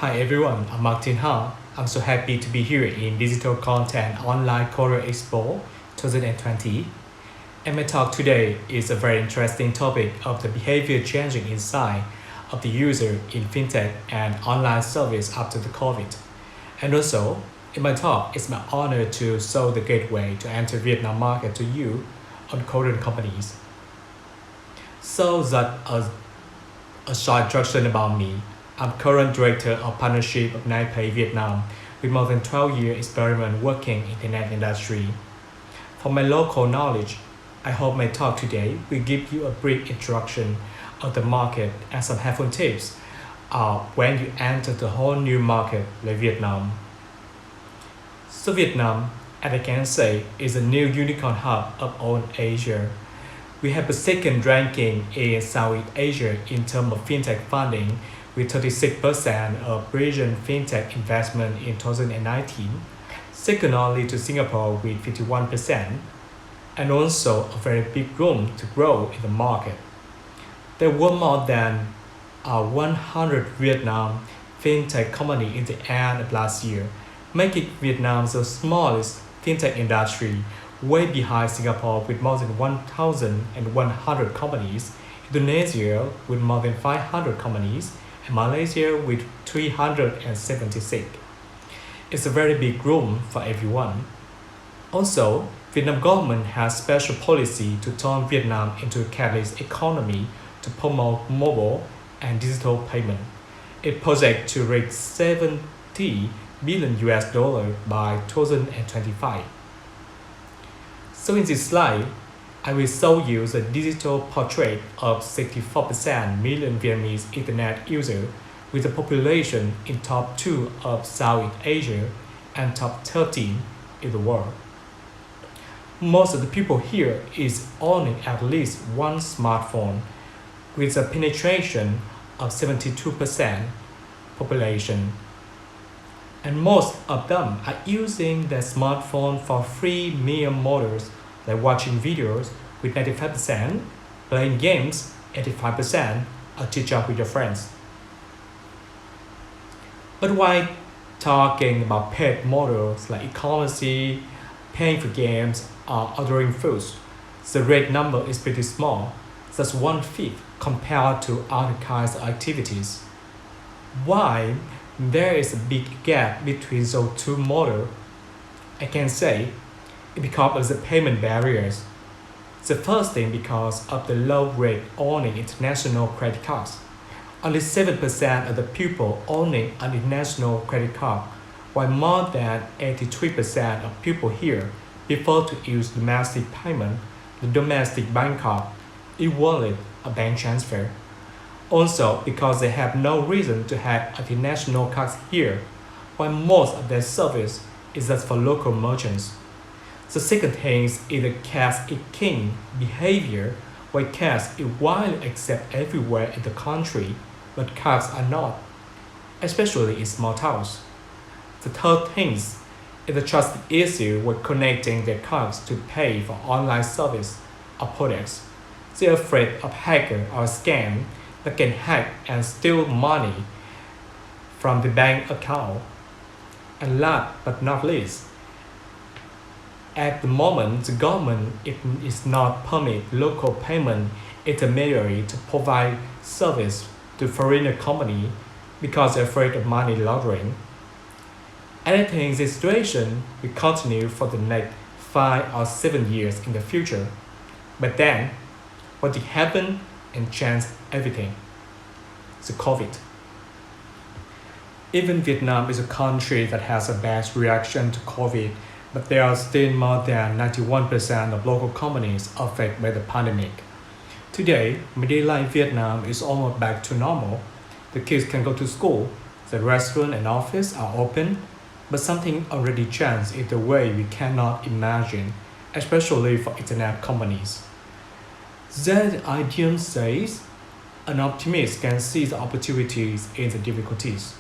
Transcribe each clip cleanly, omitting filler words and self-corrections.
Hi everyone, I'm Martin Ha. I'm so happy to be here in Digital Content Online Career Expo 2020. And my talk today is a very interesting topic of the behavior changing insight of the user in fintech and online service after the COVID. And also, in my talk, it's my honor to show the gateway to enter Vietnam market to you on Korean companies. So that a short introduction about me. I'm current director of partnership of NiPay Vietnam with more than 12 years experience working in the internet industry. For my local knowledge, I hope my talk today will give you a brief introduction of the market and some helpful tips when you enter the whole new market like Vietnam. So Vietnam, as I can say, is a new unicorn hub of all Asia. We have the second ranking in Southeast Asia in terms of fintech funding with 36% of region fintech investment in 2019, second only to Singapore with 51%, and also a very big room to grow in the market. There were more than 100 Vietnam fintech companies in the end of last year, making Vietnam the smallest fintech industry, way behind Singapore with more than 1,100 companies, Indonesia with more than 500 companies, and Malaysia with 376. It's a very big room for everyone. Also, Vietnam government has special policy to turn Vietnam into a catalyst economy to promote mobile and digital payment. It projects to reach 70 billion US dollar by 2025. So in this slide, I will show you the digital portrait of 64% million Vietnamese internet users with a population in top 2 of Southeast Asia and top 13 in the world. Most of the people here is owning at least one smartphone with a penetration of 72% population. And most of them are using their smartphone for free medium models like watching videos with 95%, playing games 85%, or chit chat with your friends. But why talking about paid models like economy, paying for games, or ordering foods? The rate number is pretty small, just 1/5 compared to other kinds of activities. Why there is a big gap between those two models? I can say it because of the payment barriers. The first thing because of the low rate owning international credit cards. Only 7% of the people owning an international credit card, while more than 83% of people here prefer to use domestic payment, the domestic bank card, e-wallet, or bank transfer. Also because they have no reason to have international cards here, while most of their service is just for local merchants. The second thing is the cash is king behavior, where cash is widely accepted everywhere in the country, but cards are not, especially in small towns. The third thing is the trust issue when connecting their cards to pay for online service or products. They are afraid of hacker or scam that can hack and steal money from the bank account. And last but not least, at the moment, the government is not permit local payment intermediary to provide service to foreign company because they're afraid of money laundering. And I think this situation will continue for the next 5 or 7 years in the future. But then, what did happen and change everything? The COVID. Even Vietnam is a country that has a bad reaction to COVID, but there are still more than 91% of local companies affected by the pandemic. Today, my daily life in Vietnam is almost back to normal. The kids can go to school, the restaurant and office are open, but something already changed in the way we cannot imagine, especially for internet companies. That idiom says, an optimist can see the opportunities in the difficulties.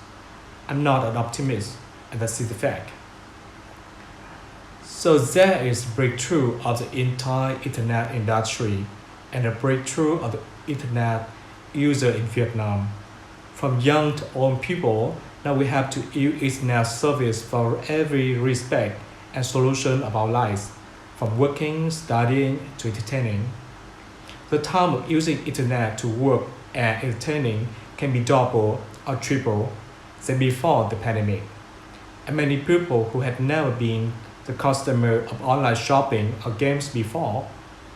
I'm not an optimist, and that's the fact. So there is breakthrough of the entire internet industry and a breakthrough of the internet user in Vietnam. From young to old people, Now we have to use internet service for every respect and solution of our lives, from working, studying to entertaining. The time of using internet to work and entertaining can be double or triple than before the pandemic. And many people who had never been the customer of online shopping or games before,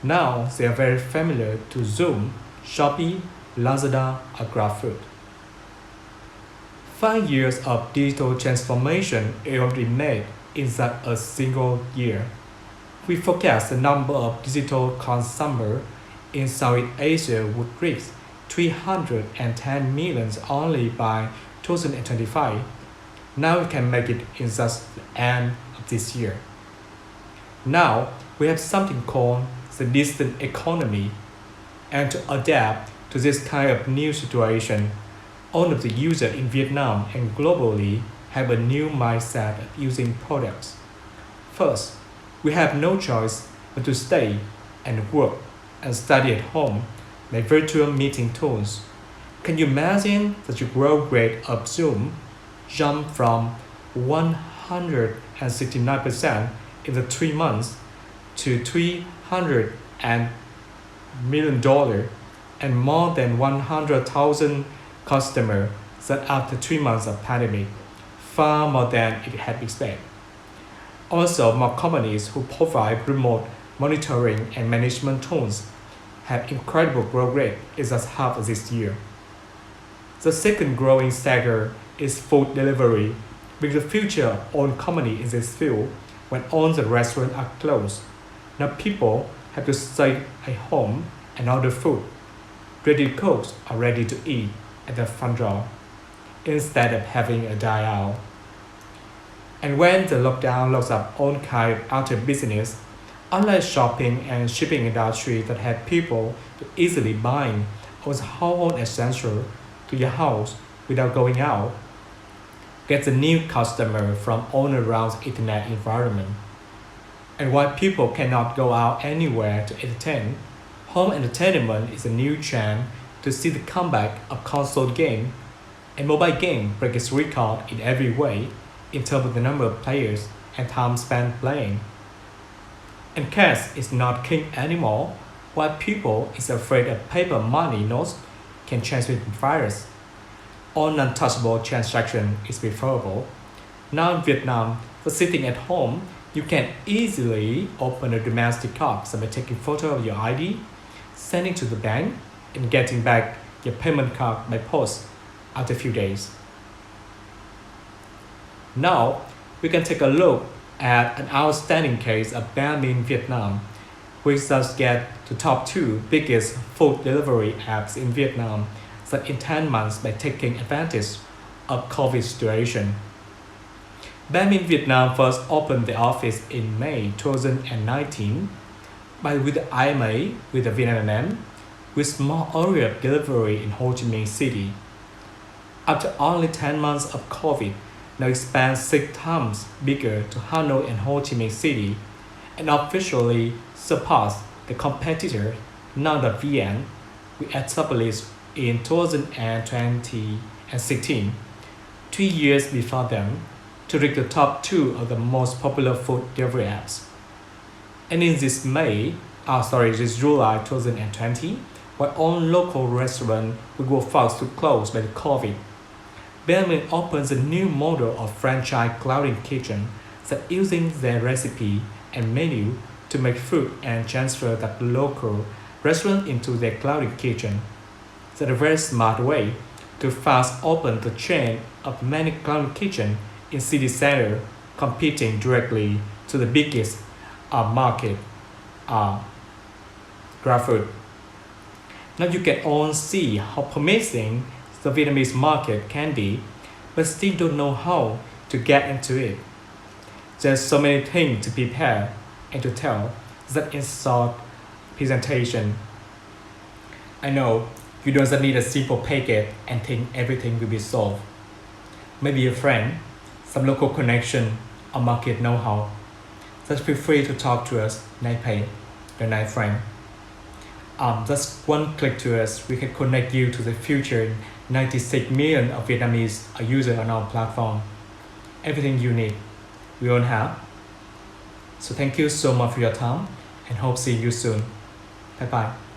now they are very familiar to Zoom, Shopee, Lazada, or GrabFood. 5 years of digital transformation is already made in that a single year. We forecast the number of digital consumers in Southeast Asia would reach 310 million only by 2025. Now we can make it in just the end of this year. Now we have something called the distant economy, and to adapt to this kind of new situation, all of the users in Vietnam and globally have a new mindset of using products. First, we have no choice but to stay and work and study at home by virtual meeting tools. Can you imagine that the growth rate of Zoom jumped from 169% in the 3 months to $300 million and more than 100,000 customers that after 3 months of pandemic, far more than it had expected. Also, more companies who provide remote monitoring and management tools have incredible growth rate in just half of this year. The second growing sector is food delivery, with the future of all companies in this field when all the restaurants are closed. Now people have to stay at home and order food, ready cooked or ready to eat at the front door, instead of having a dine-out. And when the lockdown locks up all kinds of other business, online shopping and shipping industry that had people to easily buying was household essential to your house without going out, gets a new customer from all around the internet environment. And while people cannot go out anywhere to entertain, home entertainment is a new trend to see the comeback of console game, and mobile game break its record in every way in terms of the number of players and time spent playing. And cash is not king anymore, while people is afraid of paper money notes can transmit virus. All non-touchable transaction is preferable. Now in Vietnam, for sitting at home, you can easily open a domestic card by taking photo of your ID, sending to the bank, and getting back your payment card by post after a few days. Now, we can take a look at an outstanding case of Banh Mi in Vietnam, which does get to top 2 biggest food delivery apps in Vietnam that in 10 months by taking advantage of COVID situation. Banh Mi in Vietnam first opened the office in May 2019, but with the IMA with the Vietnam, with small area of delivery in Ho Chi Minh City. After only 10 months of COVID, now expands 6 times bigger to Hanoi and Ho Chi Minh City, and officially surpassed the competitor Nanda Vien, we established in 2016, 2 years before them, to reach the top 2 of the most popular food delivery apps. And in this July 2020, while all local restaurants will go forced to close by the COVID, Banh Mi opens a new model of franchise cloud kitchen that using their recipe and menu to make food and transfer that local restaurant into their cloud kitchen. That's a very smart way to fast open the chain of many cloud kitchen in city center, competing directly to the biggest market, GrabFood. Now you can all see how promising the Vietnamese market can be, but still don't know how to get into it. There's so many things to prepare and to tell that in short presentation. I know you don't just need a simple packet and think everything will be solved. Maybe a friend, some local connection or market know-how. Just feel free to talk to us, Nai Pay, the Nai friend. Just one click to us, we can connect you to the future 96 million of Vietnamese users on our platform. Everything you need, we all have. So thank you so much for your time and hope see you soon. Bye bye.